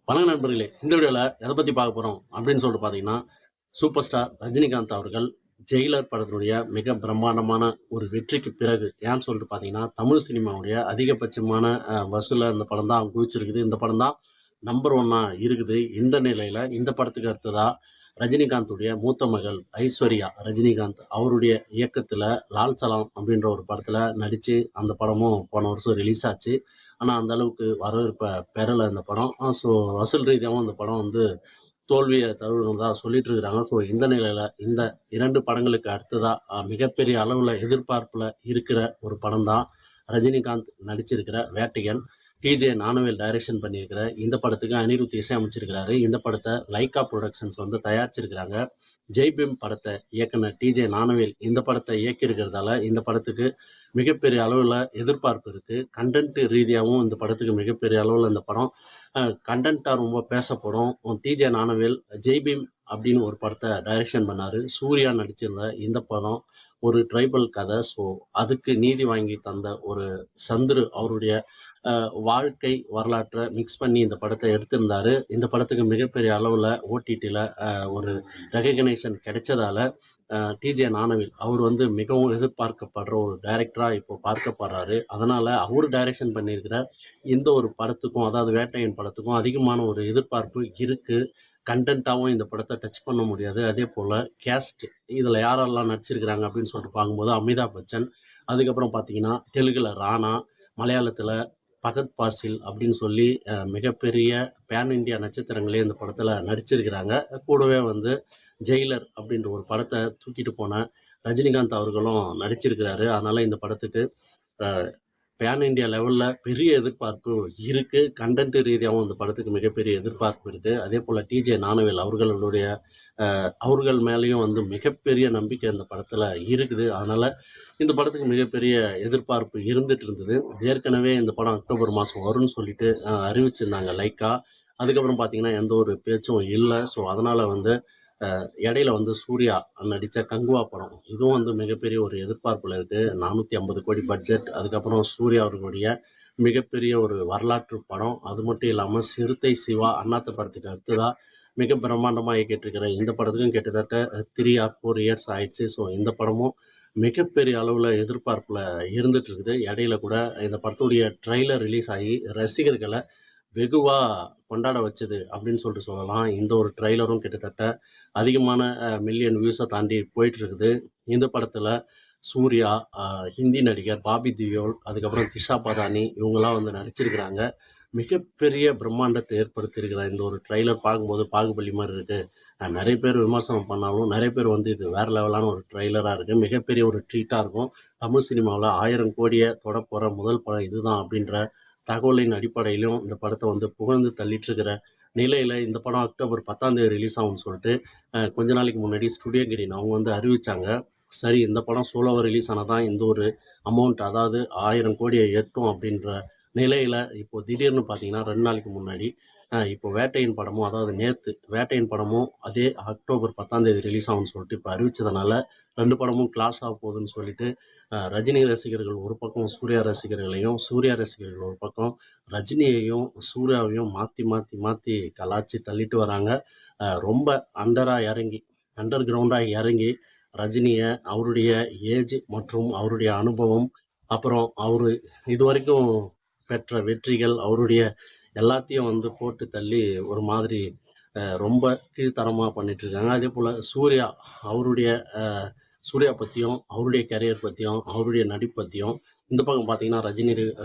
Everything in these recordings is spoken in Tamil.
வணக்கம் நண்பர்களே! இந்த வீடியோல எத பத்தி பார்க்க போறோம் அப்படின்னு சொல்லிட்டு பார்த்தீங்கன்னா, சூப்பர் ஸ்டார் ரஜினிகாந்த் அவர்கள் ஜெயிலர் படத்தினுடைய மிக பிரம்மாண்டமான ஒரு வெற்றிக்கு பிறகு ஏன்னு சொல்லிட்டு பார்த்தீங்கன்னா, தமிழ் சினிமாவுடைய அதிகபட்சமான வசூல இந்த படம் தான் குவிச்சிருக்குது. இந்த படம் தான் நம்பர் 1 இருக்குது. இந்த நிலையில இந்த படத்துக்கு அடுத்ததா ரஜினிகாந்துடைய மூத்த மகள் ஐஸ்வர்யா ரஜினிகாந்த் அவருடைய இயக்கத்தில லால் சலாம் அப்படின்ற ஒரு படத்தில நடிச்சு, அந்த படமும் போன வருஷம் ரிலீஸ் ஆச்சு. ஆனா, அந்த அளவுக்கு வரவேற்ப பெறல இந்த படம். ஸோ வசூல் ரீதியாவும் இந்த படம் வந்து தோல்விய தழுவுனதா சொல்லிட்டு இருக்கிறாங்க. ஸோ இந்த நிலையில இந்த 2 படங்களுக்கு அடுத்ததா மிகப்பெரிய அளவுல எதிர்பார்ப்புல இருக்கிற ஒரு படம் தான் ரஜினிகாந்த் நடிச்சிருக்கிற வேட்டையன். டிஜே ஞானவேல் டைரக்ஷன் பண்ணியிருக்கிற இந்த படத்துக்கு அனிருத் இசையமைச்சிருக்கிறாரு. இந்த படத்த லைக்கா புரொடக்ஷன்ஸ் வந்து தயாரிச்சிருக்கிறாங்க. ஜெய்பீம் படத்த இயக்குன டிஜே ஞானவேல் இந்த படத்த இயக்கியிருக்கிறதால, இந்த படத்துக்கு மிகப்பெரிய அளவுல எதிர்பார்ப்பு இருக்கு. கன்டென்ட் ரீதியாவும் இந்த படத்துக்கு மிகப்பெரிய அளவுல இந்த படம் கன்டென்ட்டா ரொம்ப பேசப்படும். டிஜே ஞானவேல் ஜெய்பீம் அப்படின்னு ஒரு படத்த டைரக்ஷன் பண்ணாரு. சூர்யா நடிச்சிருந்த இந்த படம் ஒரு ட்ரைபல் கதை. ஸோ அதுக்கு நீதி வாங்கி தந்த ஒரு சந்துரு அவருடைய வாழ்க்கை வரலாற்றை மிக்ஸ் பண்ணி இந்த படத்தை எடுத்திருந்தாரு. இந்த படத்துக்கு மிகப்பெரிய அளவுல ஓடிடில ஒரு ரெகக்னேஷன் கிடைச்சதால, டிஜே ஞானவேல் அவர் வந்து மிகவும் எதிர்பார்க்கப்படுற ஒரு டைரக்டரா இப்போ பார்க்கப்படுறாரு. அதனால அவரு டைரக்ஷன் பண்ணியிருக்கிற இந்த ஒரு படத்துக்கும், அதாவது வேட்டையன் படத்துக்கும் அதிகமான ஒரு எதிர்பார்ப்பு இருக்கு. கன்டென்ட்டாவும் இந்த படத்த டச் பண்ண முடியாது. அதேபோல கேஸ்ட் இதுல யாரெல்லாம் நடிச்சிருக்கிறாங்க அப்படின்னு சொல்லிட்டு பார்க்கும்போது, அமிதாப் பச்சன், அதுக்கப்புறம் பார்த்தீங்கன்னா, தெலுங்குல ராணா, மலையாளத்தில பகத் பாசில் அப்படின்னு சொல்லி மிகப்பெரிய பேன் இண்டியா நட்சத்திரங்களே இந்த படத்தில் நடிச்சிருக்கிறாங்க. கூடவே வந்து ஜெயிலர் அப்படின்ற ஒரு படத்தை தூக்கிட்டு போன ரஜினிகாந்த் அவர்களும் நடிச்சிருக்கிறாரு. அதனால இந்த படத்துக்கு பேன் இண்டியா லெவலில் பெரிய எதிர்பார்ப்பு இருக்குது. கண்டென்ட் ரீதியாகவும் இந்த படத்துக்கு மிகப்பெரிய எதிர்பார்ப்பு இருக்குது. அதே போல் டிஜே ஞானவேல் அவர்களுடைய அவர்கள் மேலேயும் வந்து மிகப்பெரிய நம்பிக்கை இந்த படத்தில் இருக்குது. அதனால் இந்த படத்துக்கு மிகப்பெரிய எதிர்பார்ப்பு இருந்துட்டு இருந்தது. ஏற்கனவே இந்த படம் அக்டோபர் மாதம் வரும்னு சொல்லிட்டு அறிவிச்சிருந்தாங்க லைக்கா. அதுக்கப்புறம் பார்த்தீங்கன்னா எந்த ஒரு பேச்சும் இல்லை. ஸோ அதனால் வந்து இடையில வந்து சூர்யா நடித்த கங்குவா படம் இதுவும் வந்து மிகப்பெரிய ஒரு எதிர்பார்ப்பில் இருக்குது. 450 கோடி பட்ஜெட். அதுக்கப்புறம் சூர்யா அவர்களுடைய மிகப்பெரிய ஒரு வரலாற்று படம். அது மட்டும் இல்லாமல் சிறுத்தை சிவா அண்ணாத்த படத்துக்கு அடுத்ததாக மிக பிரம்மாண்டமாக இயக்கிட்டு இருக்கிற இந்த படத்துக்கும் கிட்டத்தட்ட 3 ஆர் 4 இயர்ஸ் ஆயிடுச்சு. ஸோ இந்த படமும் மிகப்பெரிய அளவில் எதிர்பார்ப்பில் இருந்துட்டு இருக்குது. இடையில கூட இந்த படத்துடைய ட்ரெய்லர் ரிலீஸ் ஆகி ரசிகர்களை வெகுவா கொண்டாட வச்சது அப்படின்னு சொல்லிட்டு சொல்லலாம். இந்த ஒரு ட்ரெய்லரும் கிட்டத்தட்ட அதிகமான மில்லியன் வியூஸை தாண்டி போயிட்டு இருக்குது. இந்த படத்தில் சூர்யா, ஹிந்தி நடிகர் பாபி தியோல், அதுக்கப்புறம் திஷா பதானி இவங்கெல்லாம் வந்து நடிச்சிருக்கிறாங்க. மிகப்பெரிய பிரம்மாண்டத்தை ஏற்படுத்தியிருக்கிற இந்த ஒரு ட்ரெய்லர் பார்க்கும்போது பாகுபலி மாதிரி இருக்கு. நிறைய பேர் விமர்சனம் பண்ணாலும் நிறைய பேர் வந்து இது வேற லெவலான ஒரு ட்ரெய்லராக இருக்குது. மிகப்பெரிய ஒரு ட்ரீட்டாக இருக்கும். தமிழ் சினிமாவில் 1000 கோடியை தொடப்போகிற முதல் படம் இதுதான் அப்படின்ற தகவலின் அடிப்படையிலும் இந்த படத்தை வந்து புகழ்ந்து தள்ளிட்டு இருக்கிற நிலையில் இந்த படம் அக்டோபர் 10ஆம் தேதி ரிலீஸ் ஆகும்னு சொல்லிட்டு கொஞ்ச நாளைக்கு முன்னாடி ஸ்டுடியோ கிரீன் அவங்க வந்து அறிவிச்சாங்க. சரி இந்த படம் சோலோவாக ரிலீஸ் ஆனால் தான் இந்த ஒரு அமௌண்ட், அதாவது 1000 கோடியை எட்டும் அப்படின்ற நிலையில் இப்போ திடீர்னு பார்த்தீங்கன்னா 2 நாளைக்கு முன்னாடி இப்போ வேட்டையின் படமும், அதாவது நேற்று வேட்டையின் படமும் அதே அக்டோபர் 10ஆம் தேதி ரிலீஸ் ஆகும்னு சொல்லிட்டு இப்போ அறிவிச்சதுனால 2 படமும் கிளாஸ் ஆக போகுதுன்னு சொல்லிட்டு ரஜினி ரசிகர்கள் ஒரு பக்கம் சூர்யா ரசிகர்களையும், சூர்யா ரசிகர்கள் ஒரு பக்கம் ரஜினியையும் சூர்யாவையும் மாற்றி மாற்றி மாற்றி கலாச்சி தள்ளிட்டு வராங்க. ரொம்ப அண்டர் கிரவுண்டாக இறங்கி ரஜினியை அவருடைய ஏஜ் மற்றும் அவருடைய அனுபவம், அப்புறம் அவர் இதுவரைக்கும் பெற்ற வெற்றிகள், அவருடைய எல்லாத்தையும் வந்து போட்டு தள்ளி ஒரு மாதிரி ரொம்ப கீழ்த்தரமாக பண்ணிகிட்ருக்காங்க. அதே போல் சூர்யா அவருடைய சூர்யா பற்றியும், அவருடைய கரியர் பற்றியும், அவருடைய நடிப்பு பற்றியும் இந்த பக்கம் பார்த்தீங்கன்னா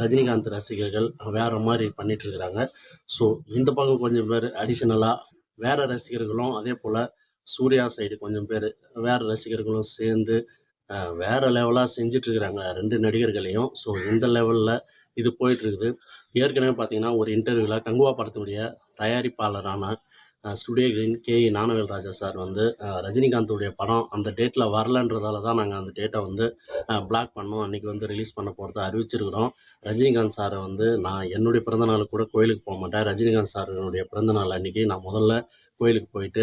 ரஜினிகாந்த் ரசிகர்கள் வேறு மாதிரி பண்ணிகிட்ருக்குறாங்க. ஸோ இந்த பக்கம் கொஞ்சம் பேர் அடிஷ்னலாக வேறு ரசிகர்களும், அதே போல் சூர்யா சைடு கொஞ்சம் பேர் வேறு ரசிகர்களும் சேர்ந்து வேறு லெவலாக செஞ்சிட்ருக்குறாங்க 2 நடிகர்களையும். ஸோ இந்த லெவலில் இது போயிட்டுருக்குது. ஏற்கனவே பார்த்தீங்கன்னா ஒரு இன்டர்வியூவில் கங்குவா படத்துடைய தயாரிப்பாளரான ஸ்டுடியோ கிரீன் கே.இ. ஞானவேல் ராஜா சார் வந்து ரஜினிகாந்துடைய படம் அந்த டேட்டில் வரலன்றதால தான் நாங்கள் அந்த டேட்டை வந்து பிளாக் பண்ணோம். அன்றைக்கி வந்து ரிலீஸ் பண்ண போகிறத அறிவிச்சிருக்கிறோம். ரஜினிகாந்த் சாரை வந்து நான் என்னுடைய பிறந்தநாளுக்கு கூட கோயிலுக்கு போக மாட்டேன். ரஜினிகாந்த் சாருடைய பிறந்தநாள் அன்றைக்கி நான் முதல்ல கோயிலுக்கு போயிட்டு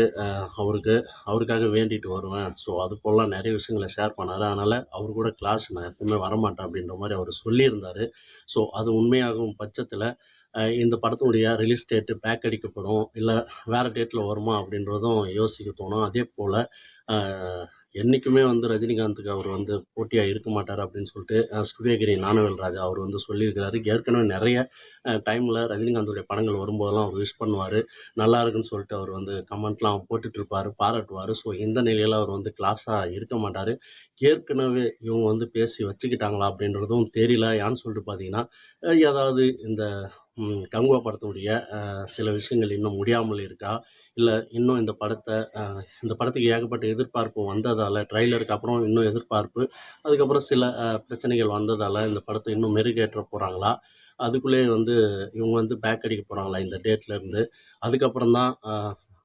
அவருக்காக வேண்டிட்டு வருவேன். ஸோ அது போலலாம் நிறைய விஷயங்களை ஷேர் பண்ணார். அதனால் அவர் கூட கிளாஸ் நான் எப்பவுமே வரமாட்டேன் அப்படின்ற மாதிரி அவர் சொல்லியிருந்தார். ஸோ அது உண்மையாகும் பட்சத்தில் இந்த படத்தினுடைய ரிலீஸ் டேட்டு பேக் அடிக்கப்படும், இல்ல வேற டேட்ல வருமா அப்படின்றதும் யோசிக்க தோணும். அதேபோல அ என்னைக்குமே வந்து ரஜினிகாந்துக்கு அவர் வந்து போட்டியா இருக்க மாட்டாரு அப்படின்னு சொல்லிட்டு ஸ்டுடியோ கிரீன் ஞானவேல் ராஜா அவர் வந்து சொல்லியிருக்கிறாரு. ஏற்கனவே நெறைய டைம்ல ரஜினிகாந்துடைய படங்கள் வரும்போதெல்லாம் அவர் விஷ் பண்ணுவாரு. நல்லா இருக்குன்னு சொல்லிட்டு அவர் வந்து கமெண்ட்லாம் போட்டுட்டு இருப்பாரு, பாராட்டுவாரு. ஸோ இந்த நிலையில அவர் வந்து கிளாஸா இருக்க மாட்டாரு. ஏற்கனவே இவங்க வந்து பேசி வச்சுக்கிட்டாங்களா அப்படின்றதும் தெரியல. ஏன்னு சொல்லிட்டு பார்த்தீங்கன்னா, ஏதாவது இந்த கங்குவா படத்துடைய சில விஷயங்கள் இன்னும் முடியாமல் இருக்கா? இல்ல இன்னும் இந்த படத்துக்கு ஏகப்பட்ட எதிர்பார்ப்பு வந்ததால, ட்ரெய்லருக்கு அப்புறம் இன்னும் எதிர்பார்ப்பு, அதுக்கப்புறம் சில பிரச்சனைகள் வந்ததால இந்த படத்த இன்னும் மெருகேற்ற போறாங்களா? அதுக்குள்ளயே வந்து இவங்க வந்து பேக் அடிக்க போறாங்களா இந்த டேட்லருந்து? அதுக்கப்புறம் தான்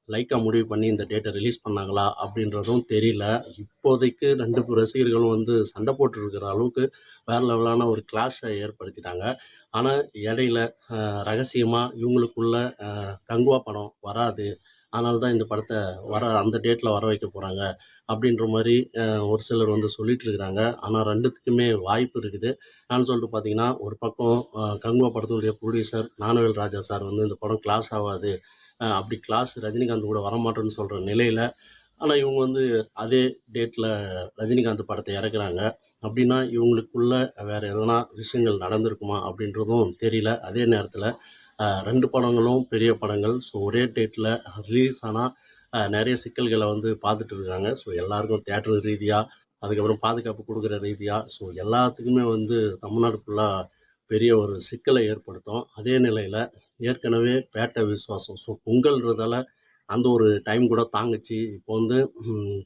லைக்கா முடிவு பண்ணி இந்த டேட்ட ரிலீஸ் பண்ணாங்களா? அப்படின்றதும் தெரியல. இப்போதைக்கு 2 ரசிகர்களும் வந்து சண்ட போட்டுருக்கிற அளவுக்கு வேற லெவலான ஒரு கிளாஷ ஏற்படுத்திட்டாங்க. ஆனா இடையில ரகசியமா இவங்களுக்குள்ள கங்குவா படம் வராது. அதனால தான் இந்த படத்த அந்த டேட்ல வர வைக்க போறாங்க. அப்படின்ற மாரி ஒரு சிலர் வந்து சொல்லிட்டு இருக்கிறாங்க. ஆனா 2த்துக்குமே வாய்ப்பு இருக்குது. ஏன்னு சொல்லிட்டு பார்த்தீங்கன்னா, ஒரு பக்கம் கங்குவா படத்தினுடைய புரொடியூசர் ஞானவேல் ராஜா சார் வந்து இந்த படம் கிளாஸ் ஆவாது. அப்படி கிளாஸ் ரஜினிகாந்த் கூட வரமாட்டோம்ன்னு சொல்ற நிலையில, ஆனா இவங்க வந்து அதே டேட்ல ரஜினிகாந்த் படத்த இறக்குறாங்க. அப்படின்னா இவங்களுக்குள்ள வேற எதனா விஷயங்கள் நடந்திருக்குமா? அப்படின்றதும் தெரியல. அதே நேரத்தில 2 படங்களும் பெரிய படங்கள். ஸோ ஒரே டேட்ல ரிலீஸ் ஆனா நெறைய சிக்கல்கள வந்து பார்த்துட்டு இருக்காங்க. ஸோ எல்லாருக்கும் தியேட்டர் ரீதியா, அதுக்கப்புறம் பாதுகாப்பு குடுக்குற ரீதியா, ஸோ எல்லாத்துக்குமே வந்து தமிழ்நாடு ஃபுல்லா பெரிய ஒரு சிக்கல ஏற்படுத்தும். அதே நிலையில ஏற்கனவே பேட்ட விஸ்வாசம். ஸோ பொங்கல்ன்றதால அந்த ஒரு டைம் கூட தாங்குச்சு. இப்போ வந்து ம்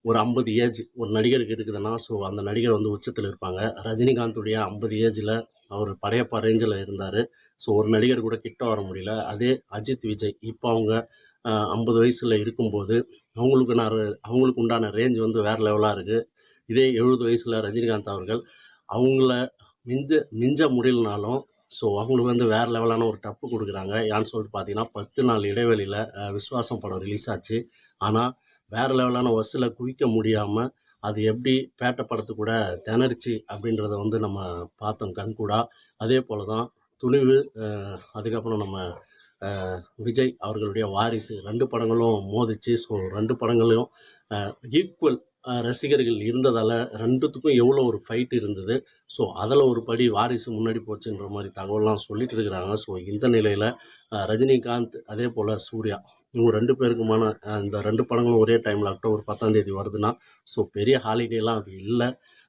ஒரு 50 ஏஜ் ஒரு நடிகருக்கு இருக்குதுன்னா, ஸோ அந்த நடிகர் வந்து உச்சத்தில இருப்பாங்க. ரஜினிகாந்துடைய 50 ஏஜ்ல அவரு படையப்பா ரேஞ்சுல இருந்தாரு. ஸோ ஒரு நடிகர் கூட கிட்ட வர முடியல. அதே அஜித், விஜய் இப்போ அவங்க 50 வயசுல இருக்கும்போது, அவங்களுக்கு உண்டான ரேஞ்ச் வந்து வேற லெவலா இருக்கு. இதே 70 வயசுல ரஜினிகாந்த் அவர்கள், அவங்கள மிஞ்ச மிஞ்ச முடியலனாலும், ஸோ அவங்களுக்கு வந்து வேற லெவலான ஒரு டப்பு குடுக்குறாங்க. ஏன்னு சொல்லிட்டு பார்த்தீங்கன்னா, 10 நாள் இடைவெளியில விஸ்வாசம் படம் ரிலீஸ் ஆச்சு. ஆனா, வேற லெவலான வசூல குவிக்க முடியாம, அது எப்படி பேட்ட படத்து கூட திணறுச்சு அப்படின்றத வந்து நம்ம பார்த்தோம் கண்கூடா. அதே போல தான் துணிவு, அதுக்கப்புறம் நம்ம அ விஜய் அவர்களுடைய வாரிசு 2 படங்களும் மோதிச்சு. ஸோ 2 படங்களையும் அ ஈக்குவல் ரசிகர்கள் இருந்ததால 2த்துக்கும் எவ்வளோ ஒரு ஃபைட் இருந்தது. ஸோ அதில ஒரு படி வாரிசு முன்னாடி போச்சுன்ற மாரி தகவல்லாம் சொல்லிட்டு இருக்கிறாங்க. ஸோ இந்த நிலையில ரஜினிகாந்த் அதேபோல சூர்யா இவங்க 2 பேருக்குமான இந்த 2 படங்களும் ஒரே டைம்ல அக்டோபர் 10ஆம் தேதி வருதுன்னா, ஸோ பெரிய ஹாலிடேலாம் அது இல்ல.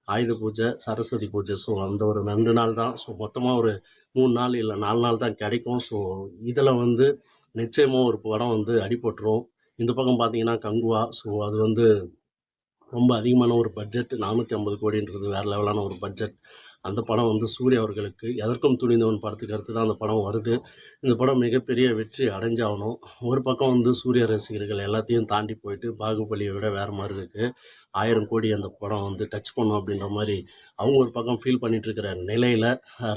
ஆயுத பூஜை, சரஸ்வதி பூஜை. ஸோ அந்த ஒரு 2 நாள் தான். ஸோ மொத்தமா ஒரு 3 நாள் இல்ல 4 நாள் தான் கிடைக்கும். ஸோ இதில வந்து நிச்சயமா ஒரு படம் வந்து அடிபட்டுரும். இந்த பக்கம் பார்த்தீங்கன்னா கங்குவா. ஸோ அது வந்து ரொம்ப அதிகமான ஒரு பட்ஜெட் 450 கோடின்றது வேற லெவலான ஒரு பட்ஜெட். அந்த படம் வந்து சூர்யா அவர்களுக்கு எதற்கும் துணிந்தவன் படத்துக்கு அடுத்து தான் அந்த படம் வருது. இந்த படம் மிகப்பெரிய வெற்றி அடைஞ்சாகணும். ஒரு பக்கம் வந்து சூர்யா ரசிகர்கள் எல்லாத்தையும் தாண்டி போயிட்டு பாகுபலிய விட வேற மாரி இருக்கு. 1000 கோடி அந்த படம் வந்து டச் பண்ணும் அப்படின்ற மாரி அவங்க ஒரு பக்கம் ஃபீல் பண்ணிட்டு இருக்கிற நிலையில,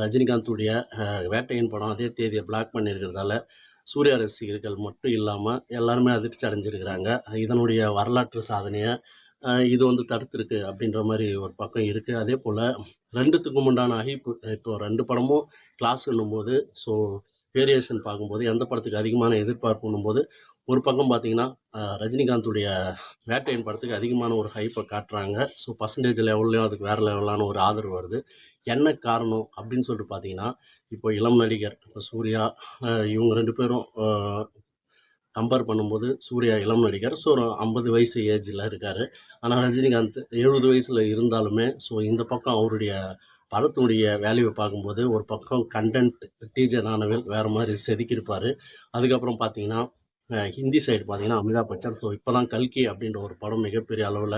ரஜினிகாந்துடைய வேட்டையன் படம் அதே தேதிய பிளாக் பண்ணியிருக்கிறதால, சூர்யா ரசிகர்கள் மட்டும் இல்லாம எல்லாருமே அதிர்ச்சி அடைஞ்சிருக்கிறாங்க. இதனுடைய வரலாற்று சாதனைய இது வந்து தடுத்திருக்கு அப்படின்ற மாரி ஒரு பக்கம் இருக்கு. அதேபோல 2த்துக்கும் உண்டான ஹைப்பு இப்போ 2 படமும் கிளாஸ்ன்னும்போது, ஸோ வேரியேஷன் பார்க்கும்போது எந்த படத்துக்கு அதிகமான எதிர்பார்ப்புன்னும்போது, ஒரு பக்கம் பார்த்தீங்கன்னா, ரஜினிகாந்துடைய வேட்டையன் படத்துக்கு அதிகமான ஒரு ஹைப்ப காட்டுறாங்க. ஸோ பெர்சன்டேஜ் லெவல்லயும் அதுக்கு வேற லெவலான ஒரு ஆதரவு வருது. என்ன காரணம் அப்படின்னு சொல்லிட்டு பார்த்தீங்கன்னா, இப்போ இளம் நடிகர் இப்போ சூர்யா இவங்க 2 பேரும் கம்பேர் பண்ணும்போது சூர்யா இளம் நடிகர். ஸோ ஒரு 50 வயசு ஏஜ்ல இருக்காரு. ஆனா ரஜினிகாந்த் 70 வயசுல இருந்தாலுமே, ஸோ இந்த பக்கம் அவருடைய படத்துடைய வேல்யூவ பார்க்கும்போது, ஒரு பக்கம் கன்டென்ட் டிஜே ஞானவேல் வேற மாரி செதுக்கியிருப்பாரு. அதுக்கப்புறம் பார்த்தீங்கன்னா, ஹிந்தி சைடு பார்த்தீங்கன்னா, அமிதாப் பச்சன். ஸோ இப்ப தான் கல்கி அப்படின்ற ஒரு படம் மிகப்பெரிய அளவுல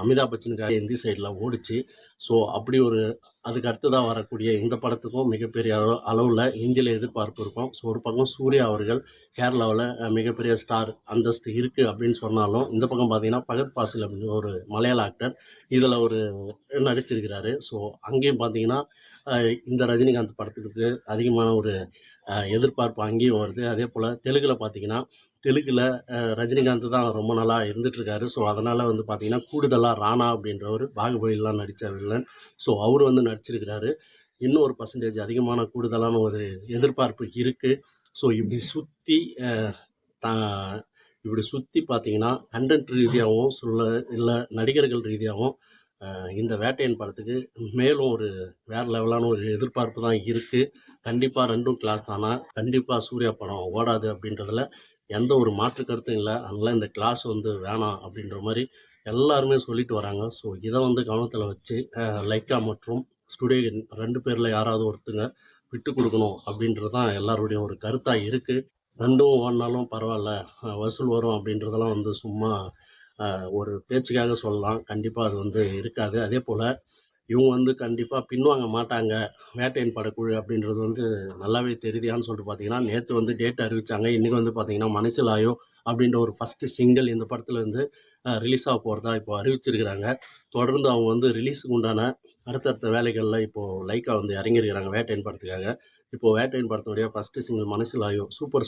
அமிதாப் பச்சனுக்காக ஹிந்தி சைடுல ஓடுச்சு. ஸோ அப்படி ஒரு அதுக்கு அடுத்ததா வரக்கூடிய இந்த படத்துக்கும் மிகப்பெரிய அளவுல ஹிந்தியில எதிர்பார்ப்பு இருக்கும். ஸோ ஒரு பக்கம் சூர்யா அவர்கள் கேரளாவுல மிகப்பெரிய ஸ்டார் அந்தஸ்து இருக்கு அப்படின்னு சொன்னாலும், இந்த பக்கம் பார்த்தீங்கன்னா, ஃபகத் ஃபாசில் அப்படின்னு ஒரு மலையாள ஆக்டர். இதில அவரு நடிச்சிருக்கிறாரு. ஸோ அங்கேயும் பார்த்தீங்கன்னா, அ இந்த ரஜினிகாந்த் படத்துக்கு அதிகமான ஒரு எதிர்பார்ப்பு அங்கேயும் வருது. அதேபோல தெலுங்குல பார்த்தீங்கன்னா, தெலுங்குல ரஜினிகாந்த் தான் ரொம்ப நாளா இருந்துட்டுருக்காரு. ஸோ அதனால வந்து பார்த்தீங்கன்னா, கூடுதலா ராணா அப்படின்றவரு பாகுபலிலாம் நடிச்ச வில்லன். ஸோ அவரு வந்து நடிச்சிருக்கிறாரு. இன்னும் ஒரு பர்சன்டேஜ் அதிகமான கூடுதலான ஒரு எதிர்பார்ப்பு இருக்குது. ஸோ தா இப்படி சுற்றி பார்த்தீங்கன்னா கண்டென்ட் ரீதியாகவும் இல்லை நடிகர்கள் ரீதியாகவும் இந்த வேட்டையன் படத்துக்கு மேலும் ஒரு வேறு லெவலான ஒரு எதிர்பார்ப்பு தான் இருக்குது. கண்டிப்பாக ரெண்டும் கிளாஸ் ஆனால் கண்டிப்பாக சூர்யா படம் ஓடாது அப்படின்றதுல எந்த ஒரு மாற்று கருத்தும் இல்லை. அதனால் இந்த கிளாஸ் வந்து வேணாம் அப்படின்ற மாதிரி எல்லாருமே சொல்லிட்டு வராங்க. ஸோ இதை வந்து கவனத்தில் வச்சு லைக்கா மற்றும் ஸ்டுடியோ 2 பேரில் யாராவது ஒருத்தங்க விட்டு கொடுக்கணும் அப்படின்றது தான் எல்லாருடைய ஒரு கருத்தாக இருக்குது. ரெண்டும் ஓடினாலும் பரவாயில்ல, வசூல் வரும் அப்படின்றதெல்லாம் வந்து சும்மா ஒரு பேச்சுக்காக சொல்லலாம். கண்டிப்பாக அது வந்து இருக்காது. அதே போல் இவங்க வந்து கண்டிப்பாக பின்வாங்க மாட்டாங்க. வேட்டையன் படக்குழு அப்படின்றது வந்து நல்லாவே தெரியுது. சொல்லிட்டு பார்த்தீங்கன்னா நேற்று வந்து டேட் அறிவித்தாங்க. இன்றைக்கி வந்து பார்த்தீங்கன்னா மனசிலாயோ அப்படின்ற ஒரு ஃபஸ்ட்டு சிங்கிள் இந்த படத்தில் வந்து ரிலீஸ் ஆக போகிறதா இப்போ அறிவிச்சிருக்கிறாங்க. தொடர்ந்து அவங்க வந்து ரிலீஸுக்கு உண்டான அடுத்தடுத்த வேலைகளில் இப்போது லைக்கா வந்து இறங்கியிருக்கிறாங்க வேட்டையன் படத்துக்காக. இப்போது வேட்டையன் படத்துடைய ஃபஸ்ட்டு சிங்கிள் மனசிலாயோ சூப்பர்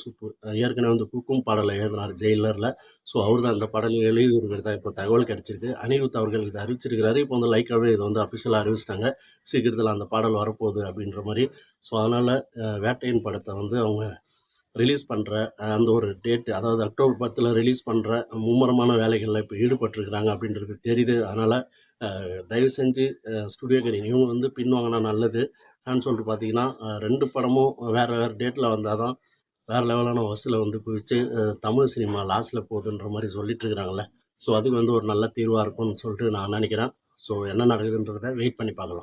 ஏற்கனவே வந்து குக்கும் பாடலை எழுதினார் ஜெயிலரில். ஸோ அவர் தான் இந்த பாடல் எழுதியிருக்கிறதா இப்போ தகவல் கிடச்சிருக்கு. அனிருத் அவர்கள் இதை அறிவிச்சிருக்கிறாரு. இப்போ வந்து லைக்காவே இதை வந்து அஃபிஷியலாக அறிவிச்சிட்டாங்க. சீக்கிரத்தில் அந்த பாடல் வரப்போகுது அப்படின்ற மாதிரி. ஸோ அதனால் வேட்டையன் படத்தை வந்து அவங்க ரிலீஸ் பண்ணுற அந்த ஒரு டேட்டு, அதாவது அக்டோபர் 10 ரிலீஸ் பண்ணுற மும்முரமான வேலைகளில் இப்போ ஈடுபட்டிருக்கிறாங்க அப்படின்றது தெரியுது. அதனால் தயவு செஞ்சு ஸ்டுடியோ கிரீன் இவங்க வந்து பின்வாங்கினா நல்லது. ஏன்னு சொல்லிட்டு பார்த்தீங்கன்னா 2 படமும் வேறு வேறு டேட்டில் வந்தால் தான் வேறு லெவலான வசூலை வந்து குவிச்சு தமிழ் சினிமா லாஸில் போகுதுன்ற மாதிரி சொல்லிட்டு இருக்கிறாங்கல்ல. ஸோ அதுக்கு வந்து ஒரு நல்ல தீர்வாக இருக்கும்னு சொல்லிட்டு நான் நினைக்கிறேன். ஸோ என்ன நடக்குதுன்றதை வெயிட் பண்ணி பார்க்கலாம்.